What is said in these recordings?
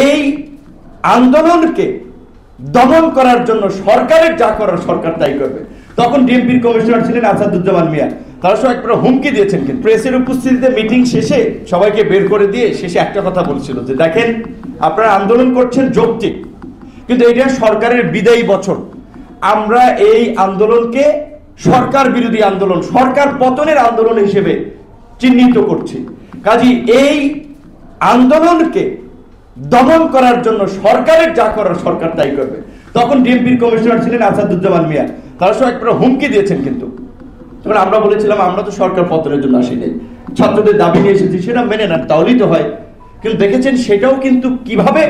এই আন্দোলনকে দমন করার জন্য সরকারের যা করার সরকার তাই করবে। তখন ডিএমপির কমিশনার ছিলেন আসাদুজ্জামান মিয়া, তারা সব একটা হুমকি দিয়েছেন। কিন্তু প্রেসের উপস্থিতিতে মিটিং শেষে সবাইকে বের করে দিয়ে শেষে একটা কথা বলছিল যে দেখেন, আপনারা আন্দোলন করছেন যৌক্তিক, কিন্তু এটা সরকারের বিদায়ী বছর। আমরা এই আন্দোলনকে সরকার বিরোধী আন্দোলন, সরকার পতনের আন্দোলন হিসেবে চিহ্নিত করছি। কাজী এই আন্দোলনকে দমন করার জন্য সরকারের যা করার সরকার তাই করবে। তখন ডিএমপির কমিশনার ছিলেন আসাদুজ্জামান মিয়া, তারা সব একটা হুমকি দিয়েছেন। কিন্তু তখন আমরা বলেছিলাম আমরা তো সরকার পতনের জন্য আসি নাই, ছাত্রদের দাবি নিয়ে এসেছি, সেটা মেনে নেন, তাহলেই তো হয়। কিন্তু দেখেছেন সেটাও কিন্তু কিভাবে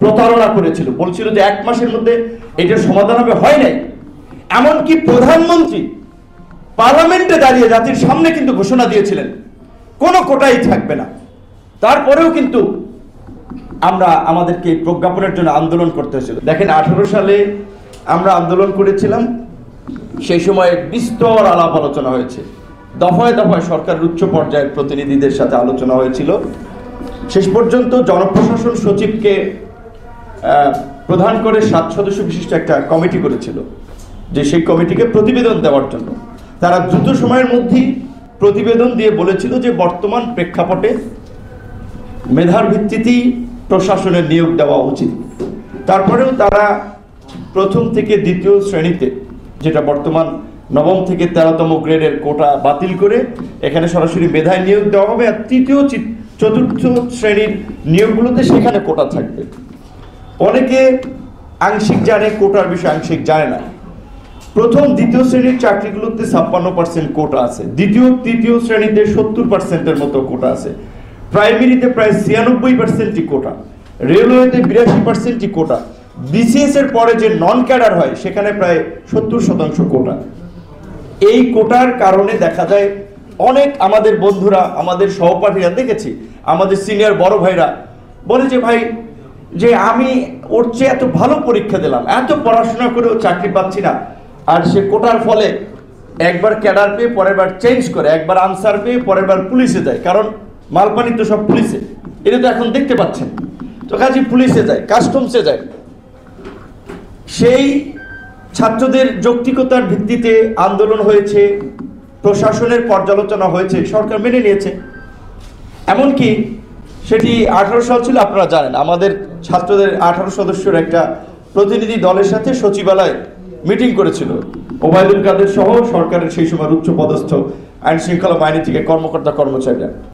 প্রতারণা করেছিল। বলছিল যে 1 মাসের মধ্যে এটার সমাধান হবে, হয় নাই। এমনকি প্রধানমন্ত্রী পার্লামেন্টে দাঁড়িয়ে জাতির সামনে কিন্তু ঘোষণা দিয়েছিলেন কোনো কোটাই থাকবে না। তারপরেও কিন্তু আমরা আমাদেরকে প্রজ্ঞাপনের জন্য আন্দোলন করতে হয়েছিল। দেখেন 18 সালে আমরা আন্দোলন করেছিলাম, সেই সময় বিস্তর আলাপ আলোচনা হয়েছে, দফায় দফায় সরকারের উচ্চ পর্যায়ের প্রতিনিধিদের সাথে আলোচনা হয়েছিল। শেষ পর্যন্ত জনপ্রশাসন সচিবকে প্রধান করে 7 সদস্য বিশিষ্ট একটা কমিটি করেছিল, যে সেই কমিটিকে প্রতিবেদন দেওয়ার জন্য। তারা দ্রুত সময়ের মধ্যেই প্রতিবেদন দিয়ে বলেছিল যে বর্তমান প্রেক্ষাপটে মেধার ভিত্তিতেই প্রশাসনের নিয়োগ দেওয়া উচিত। তারপরেও তারা প্রথম থেকে দ্বিতীয় শ্রেণীতে, যেটা বর্তমান নবম থেকে 13তম গ্রেডের কোটা বাতিল করে এখানে সরাসরি মেধায় নিয়োগ দেওয়া হবে, আর তৃতীয় চতুর্থ শ্রেণীর নিয়োগগুলোতে সেখানে কোটা থাকবে। অনেকে আংশিক জানে কোটার বিষয়ে, আংশিক জানে না। প্রথম দ্বিতীয় শ্রেণীর চাকরিগুলোতে 56% কোটা আছে, দ্বিতীয় তৃতীয় শ্রেণীতে 70%-এর মতো কোটা আছে, প্রাইমারিতে প্রায় 96%-ই কোটা, রেলওয়েতে 82%-ই কোটা, বিসিএস এর পরে যে নন ক্যাডার হয় সেখানে প্রায় 70% কোটা। এই কোটার কারণে দেখা যায় অনেক আমাদের বন্ধুরা, আমাদের সহপাঠীরা, দেখেছি আমাদের সিনিয়র বড় ভাইরা বলে যে ভাই, যে আমি ওর চেয়ে এত ভালো পরীক্ষা দিলাম, এত পড়াশোনা করেও চাকরি পাচ্ছি না, আর সে কোটার ফলে একবার ক্যাডার পেয়ে পরের বার চেঞ্জ করে, একবার আনসার পেয়ে পরের বার পুলিশে যায়, কারণ মালপানি তো সব পুলিশে, এটা তো এখন দেখতে পাচ্ছেন। তো কাজে পুলিশে যায়, কাস্টমসে যায়। সেই ছাত্রদের যৌক্তিকতার ভিত্তিতে আন্দোলন হয়েছে, প্রশাসনের পর্যালোচনা হয়েছে, সরকার মেনে নিয়েছে। এমনকি সেটি 18 সাল ছিল, আপনারা জানেন আমাদের ছাত্রদের 18 সদস্যের একটা প্রতিনিধি দলের সাথে সচিবালয়ে মিটিং করেছিল ওবায়দুল কাদের সহ সরকারের সেই সময় উচ্চ পদস্থ আইন শৃঙ্খলা বাহিনী থেকে কর্মকর্তা কর্মচারীরা।